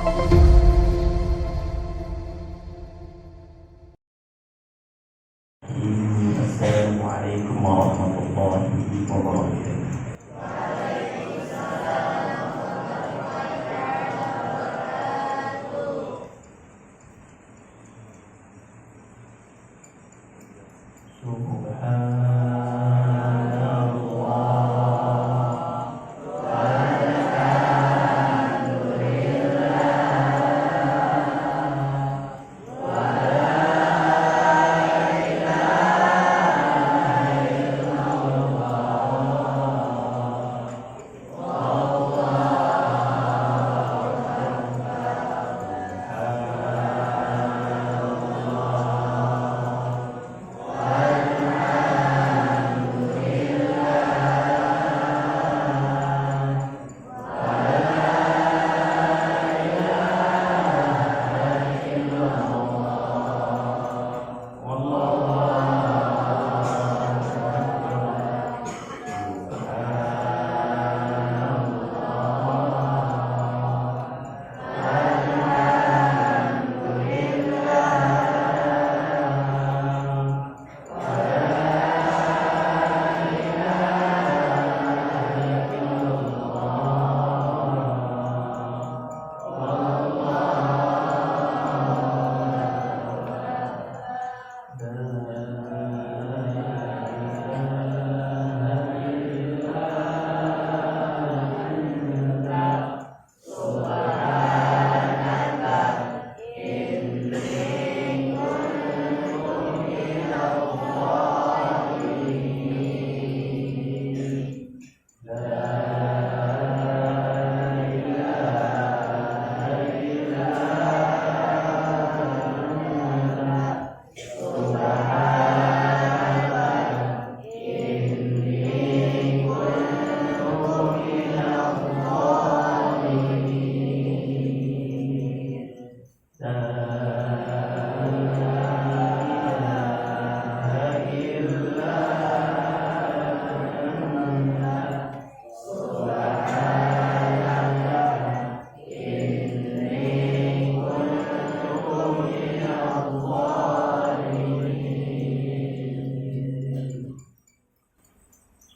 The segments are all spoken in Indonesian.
Assalamualaikum warahmatullahi wabarakatuh.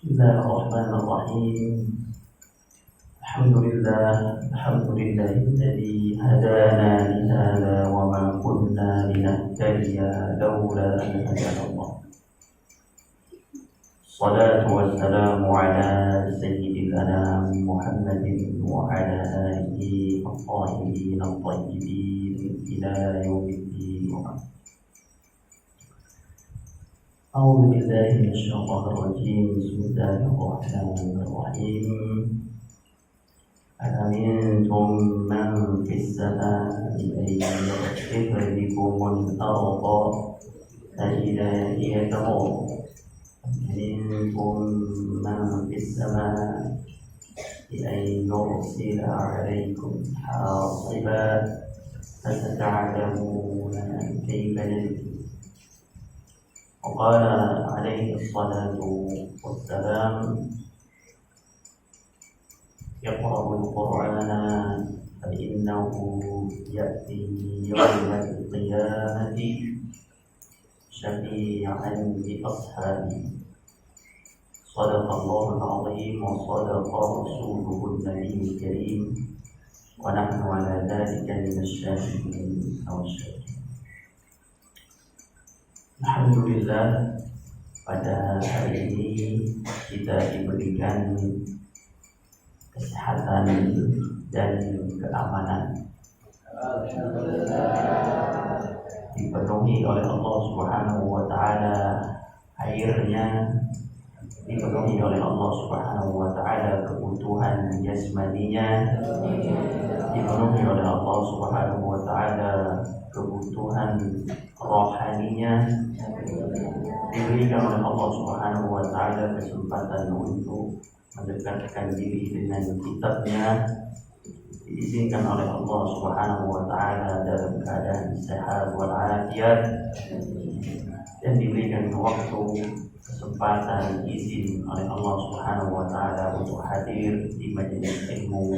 Bismillahirrahmanirrahim. Alhamdulillah alladzi hadana li hadza wa ma kunna linahtadiya laula an hadana Allah. Salatu wassalamu ala sayyidil anam Muhammadin wa ala alihi at-tahirin at-tayyibin ila yaumiddin. أعوذ بالله من الشيطان الرجيم. بسم الله الرحمن الرحيم. أأمنتم من في السماء أن يخسف بكم الأرض فإذا هي تمور. أأمنتم من في السماء أن يرسل عليكم حاصبا فستعلمون كيف نذير. وقال عليه الصلاة والسلام: اقرأوا القرآن فإنه يأتي يوم القيامة شفيعا لأصحابه. صدق الله العظيم وصدق رسوله النبي الكريم ونحن على ذلك من الشاهدين والشاهدين. Alhamdulillah, pada hari ini kita diberikan kesehatan dan keamanan. Dipenuhi oleh Allah Subhanahu wa taala airnya, dipenuhi oleh Allah Subhanahu wa taala kebutuhan jasmaninya, dipenuhi oleh Allah Subhanahu wa taala kebutuhan rohaninya, diberikan oleh Allah Subhanahu wa taala kesempatan untuk mendekatkan diri dengan kitabnya, diizinkan oleh Allah Subhanahu wa taala dalam keadaan sehat walafiat, dan diberikan waktu kesempatan izin oleh Allah Subhanahu wa taala untuk hadir di majelis ilmu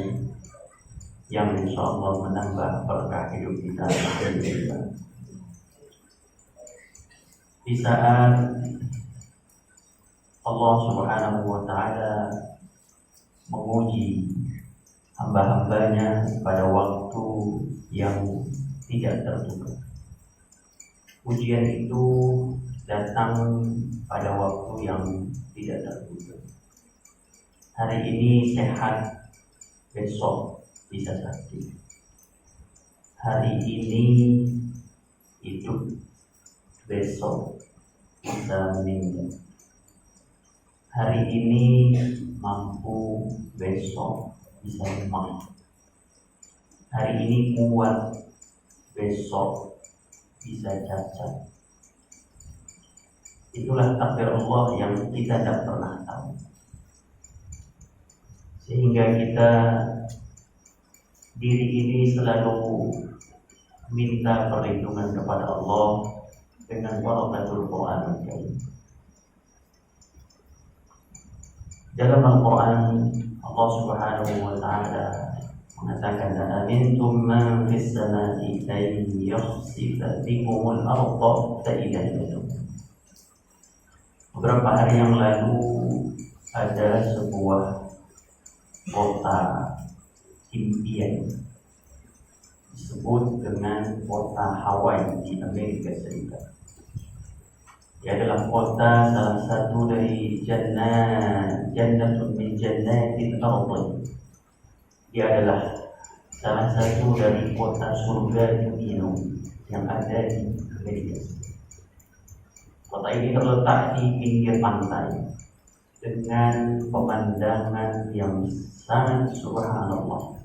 yang insya Allah menambah berkah hidup kita. Di saat Allah Subhanahu wa Ta'ala menguji hamba-hambanya pada waktu yang tidak terduga. Ujian itu datang pada waktu yang tidak terduga. Hari ini sehat, besok bisa sakit. Hari ini hidup, besok bisa meninggal. Hari ini mampu, besok bisa lemah. Hari ini kuat, besok bisa cacat. Itulah takdir Allah yang kita tidak pernah tahu. Sehingga kita diri ini selalu minta perlindungan kepada Allah dengan barakatul Quran. Dalam Al-Quran Allah Subhanahu wa Ta'ala mengatakan, "Amintum man fis samai ay yakhsifa bikumul ardha fa idza hiya." Beberapa hari yang lalu ada sebuah kota impian disebut dengan kota Hawaii di Amerika Serikat. Dia adalah kota salah satu dari jannatun min jannatil ardh. Dia adalah salah satu dari kota surga dunia yang ada di Amerika. Kota ini terletak di pinggir pantai dengan pemandangan yang sangat subhanallah,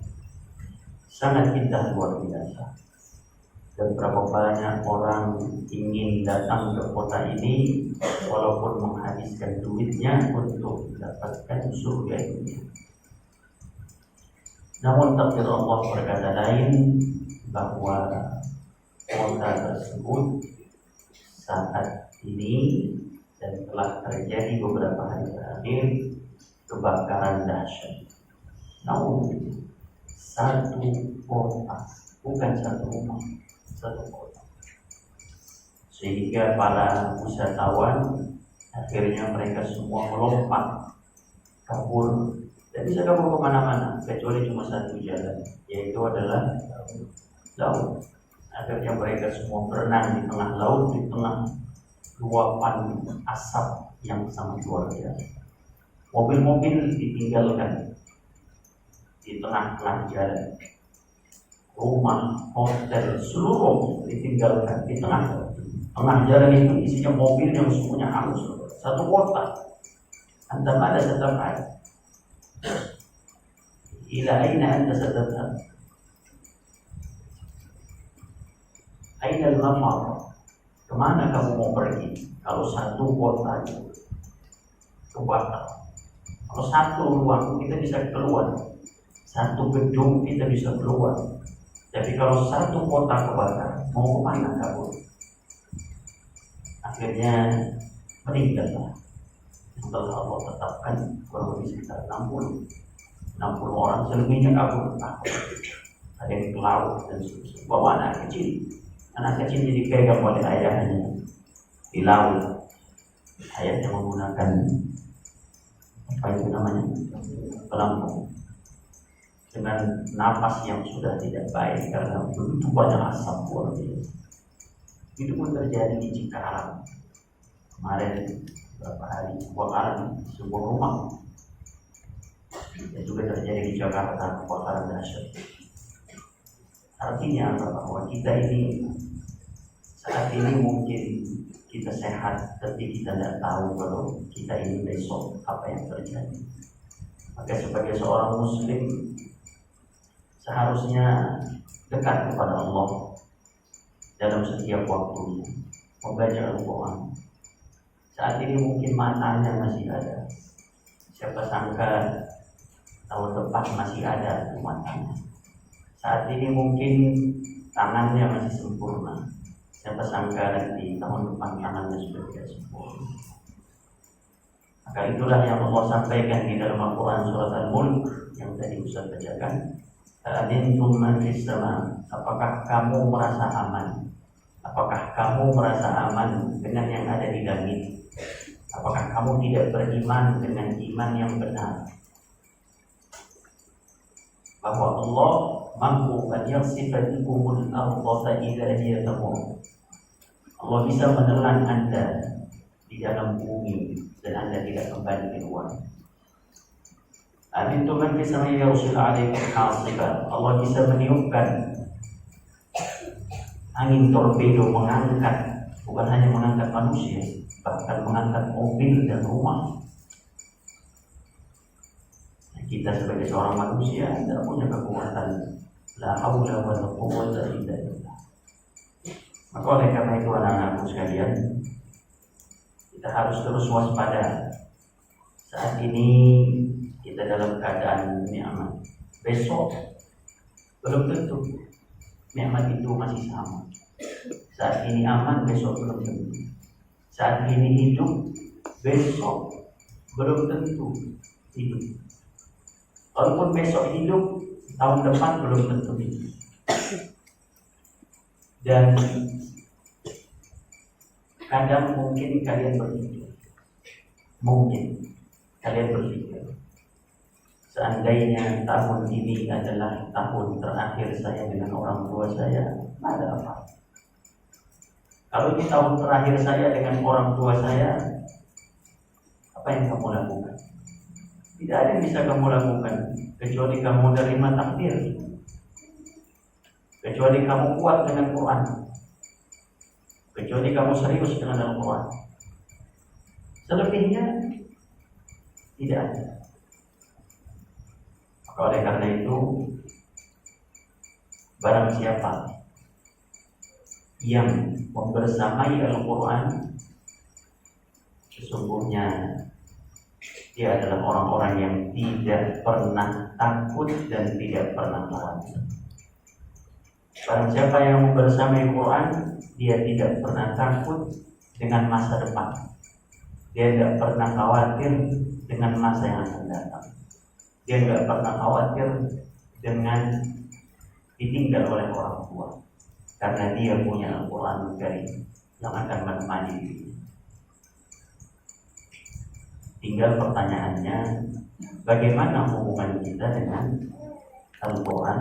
sangat indah luar biasa. Dan berapa banyak orang ingin datang ke kota ini walaupun menghabiskan duitnya untuk mendapatkan surga ini. Namun takdir Allah berkata lain, bahwa kota tersebut saat ini dan telah terjadi beberapa hari terakhir kebakaran dahsyat. Namun satu kota, bukan satu rumah, satu kota. Sehingga para wisatawan akhirnya mereka semua melompat kabur. Tidak bisa kabur kemana-mana kecuali cuma satu jalan, yaitu adalah laut. Akhirnya mereka semua berenang di tengah laut, di tengah luapan asap yang sangat luar biasa. Mobil-mobil ditinggalkan di tengah-tengah jalan. Rumah, hotel, seluruh ditinggalkan di tengah jalan itu isinya mobil yang semuanya hangus. Satu kota. Antum ada setafat. Ila aina anta satadhhab? Aina al-mafar? Kemana kamu mau pergi? Kalau satu kota itu kebakar. Kalau satu ruang kita bisa keluar, satu gedung kita bisa keluar. Tapi kalau satu kota kebakar, mau kemana kabur? Akhirnya meninggallah. Setelah Allah tetapkan kurang lebih sekitar 60 orang, selebihnya kabur. Ada yang ke laut dan seterusnya. Bawa anak kecil jadi pegang oleh ayahnya di laut. Ayahnya menggunakan apa itu namanya, pelampung, dengan napas yang sudah tidak baik karena begitu banyak asap luar biasa. Itu pun terjadi di Cikarang kemarin, beberapa hari kebakaran sebuah rumah. Dan juga terjadi di Jakarta kebakaran dahsyat. Artinya bahwa kita ini saat ini mungkin kita sehat, tapi kita tidak tahu kalau kita ini besok apa yang terjadi. Maka sebagai seorang muslim seharusnya dekat kepada Allah dalam setiap waktunya, membaca Al-Quran. Saat ini mungkin matanya masih ada, siapa sangka tahun depan masih ada matanya. Saat ini mungkin tangannya masih sempurna, siapa sangka nanti tahun depan tangannya sudah tidak sempurna. Maka itulah yang Allah sampaikan di dalam Al-Quran surat Al-Mulk yang tadi Ustaz bacakan. Amintum man fis sama, apakah kamu merasa aman? Apakah kamu merasa aman dengan yang ada di langit? Apakah kamu tidak beriman dengan iman yang benar? Bahwa Allah mampu an yakhsifa bikumul ardha fa idza hiya tamur. Allah bisa menelan Anda di dalam bumi dan Anda tidak kembali keluar. Amintum man fis samai yursil 'alaikum hasiban. Allah bisa meniupkan angin torpedo, mengangkat, bukan hanya mengangkat manusia, bahkan mengangkat mobil dan rumah. Kita sebagai seorang manusia tidak punya kekuatan. La haula wa la quwwata illa billah. Maka oleh karena itu anak-anakku sekalian, kita harus terus waspada. Saat ini kita dalam keadaan nikmat. Besok belum tentu nikmat itu masih sama. Saat ini aman, besok belum tentu. Saat ini hidup, besok belum tentu hidup. Walaupun besok hidup, tahun depan belum tentu hidup. Dan kadang mungkin kalian berpikir, seandainya tahun ini adalah tahun terakhir saya dengan orang tua saya, ada apa? Kalau ini tahun terakhir saya dengan orang tua saya, apa yang kamu lakukan? Tidak ada yang bisa kamu lakukan kecuali kamu menerima takdir, kecuali kamu kuat dengan Quran, kecuali kamu serius dengan Al-Quran. Selebihnya tidak ada. Maka oleh karena itu, barang siapa yang membersamai Al-Quran, sesungguhnya dia adalah orang-orang yang tidak pernah takut dan tidak pernah khawatir. Barang siapa yang membersamai Quran, dia tidak pernah takut dengan masa depan. Dia tidak pernah khawatir dengan masa yang akan datang. Dia tidak pernah khawatir dengan ditinggal oleh orang tua, karena dia punya Al-Quran Karim yang akan menemani diri. Tinggal pertanyaannya, bagaimana hubungan kita dengan Al-Quran?